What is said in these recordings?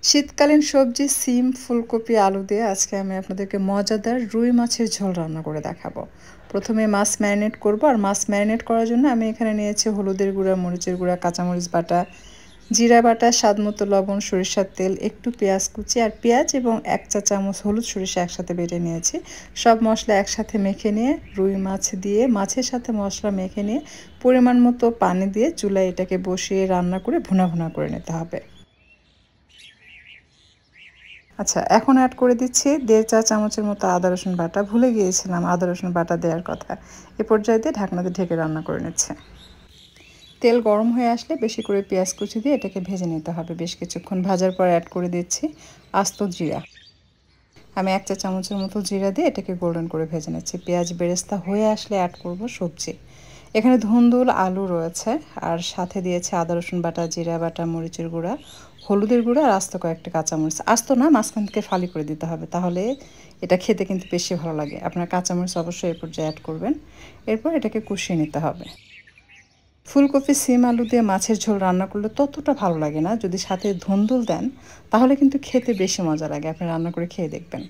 শীতকালীন সবজি সিম, ফুলকপি, আলু দিয়ে আজকে আমি আপনাদেরকে মজাদার রুই মাছের ঝোল রান্না করে দেখাবো। প্রথমে মাছ ম্যারিনেট করব, আর মাছ ম্যারিনেট করার জন্য আমি এখানে নিয়েছি হলুদের গুঁড়া, মরিচের গুঁড়া, কাঁচামরিচ বাটা, জিরা বাটা, স্বাদমতো লবণ, সরিষার তেল, একটু পেঁয়াজ কুচি আর পেঁয়াজ এবং ১ চা চামচ হলুদ সরিষা একসাথে বেটে নিয়েছি। সব মশলা একসাথে মেখে নিয়ে রুই মাছ দিয়ে মাছের সাথে মশলা মেখে নিয়ে পরিমাণ মতো পানি দিয়ে চুলায় এটাকে বসিয়ে রান্না করে ভুনা ভুনা করে নিতে হবে। আচ্ছা, এখন অ্যাড করে দিচ্ছি ১.৫ চা চামচের মতো আদা রসুন বাটা। ভুলে গিয়েছিলাম আদা রসুন বাটা দেওয়ার কথা। এ পর্যায়ে দিয়ে ঢাকনা দিয়ে ঢেকে রান্না করে নিচ্ছে। তেল গরম হয়ে আসলে বেশি করে পেঁয়াজ কুচি দিয়ে এটাকে ভেজে নিতে হবে। বেশ কিছুক্ষণ ভাজার পর অ্যাড করে দিচ্ছি আস্ত জিরা। আমি ১ চা চামচের মতো জিরা দিয়ে এটাকে গোল্ডেন করে ভেজে নিচ্ছি। পেঁয়াজ বেরেস্তা হয়ে আসলে অ্যাড করব সবজি। এখানে ধুন্দুল, আলু রয়েছে আর সাথে দিয়েছি আদা রসুন বাটা, জিরা বাটা, মরিচের গুঁড়া, হলুদের গুঁড়া আর আস্ত কয়েকটা কাঁচামরিচ। আস্ত না, মাঝখান থেকে ফালি করে দিতে হবে, তাহলে এটা খেতে কিন্তু বেশি ভালো লাগে। আপনার কাঁচামরিচ অবশ্যই এ পর্যায়ে অ্যাড করবেন। এরপর এটাকে কষিয়ে নিতে হবে। ফুলকপি, সিম, আলু দিয়ে মাছের ঝোল রান্না করলে ততটা ভালো লাগে না। যদি সাথে ধুন্দুল দেন তাহলে কিন্তু খেতে বেশি মজা লাগে। আপনি রান্না করে খেয়ে দেখবেন।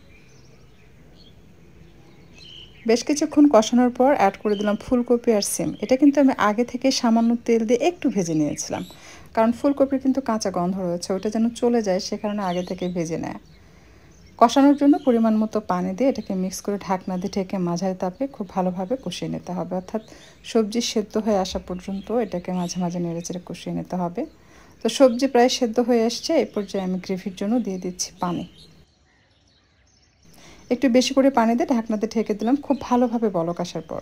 বেশ কিছুক্ষণ কষানোর পর অ্যাড করে দিলাম ফুলকপি আর সিম। এটা কিন্তু আমি আগে থেকে সামান্য তেল দিয়ে একটু ভেজে নিয়েছিলাম, কারণ ফুলকপির কিন্তু কাঁচা গন্ধ রয়েছে, ওটা যেন চলে যায় সে কারণে আগে থেকে ভেজে নেয়। কষানোর জন্য পরিমাণ মতো পানি দিয়ে এটাকে মিক্স করে ঢাকনা দিয়ে ঢেকে মাঝারি তাপে খুব ভালোভাবে কষিয়ে নিতে হবে, অর্থাৎ সবজি সেদ্ধ হয়ে আসা পর্যন্ত এটাকে মাঝে মাঝে নেড়েচেড়ে কষিয়ে নিতে হবে। তো সবজি প্রায় সেদ্ধ হয়ে আসছে, এই পর্যায়ে আমি গ্রেভির জন্য দিয়ে দিচ্ছি পানি। একটু বেশি করে পানি দিয়ে ঢাকনাতে ঢেকে দিলাম খুব ভালোভাবে বলক আসার পর।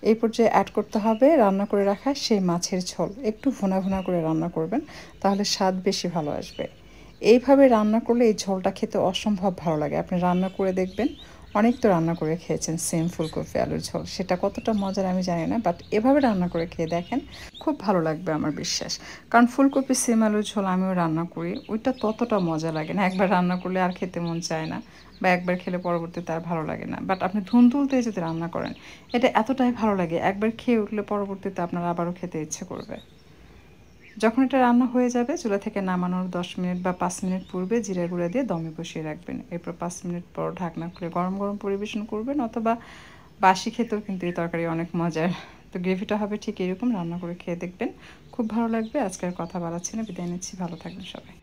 এই পর্যায়ে অ্যাড করতে হবে রান্না করে রাখা সেই মাছের ঝোল। একটু ভুনা ভুনা করে রান্না করবেন, তাহলে স্বাদ বেশি ভালো আসবে। এইভাবে রান্না করলে এই ঝোলটা খেতে অসম্ভব ভালো লাগে। আপনি রান্না করে দেখবেন। অনেক তো রান্না করে খেয়েছেন সেম ফুলকপি আলুর ঝোল, সেটা কতটা মজার আমি জানি না, বাট এভাবে রান্না করে খেয়ে দেখেন, খুব ভালো লাগবে আমার বিশ্বাস। কারণ ফুলকপি সিম আলুর ঝোল আমিও রান্না করি, ওইটা ততটা মজা লাগে না। একবার রান্না করলে আর খেতে মন চায় না, বা একবার খেলে পরবর্তীতে আর ভালো লাগে না। বাট আপনি ধুন্দুল দিয়ে যদি রান্না করেন, এটা এতটাই ভালো লাগে, একবার খেয়ে উঠলে পরবর্তীতে আপনার আবারও খেতে ইচ্ছে করবে। যখন এটা রান্না হয়ে যাবে, চুলা থেকে নামানোর ১০ মিনিট বা ৫ মিনিট পূর্বে জিরা গুঁড়া দিয়ে দমে বসিয়ে রাখবেন। এরপর ৫ মিনিট পর ঢাকনা খুলে গরম গরম পরিবেশন করবেন, অথবা বাসি খেতেও কিন্তু এই তরকারি অনেক মজার। তো গ্রেভিটা হবে ঠিক এরকম, রান্না করে খেয়ে দেখবেন, খুব ভালো লাগবে। আজকের কথা বাড়াচ্ছি না, বিদায় নিচ্ছি। ভালো থাকবেন সবাই।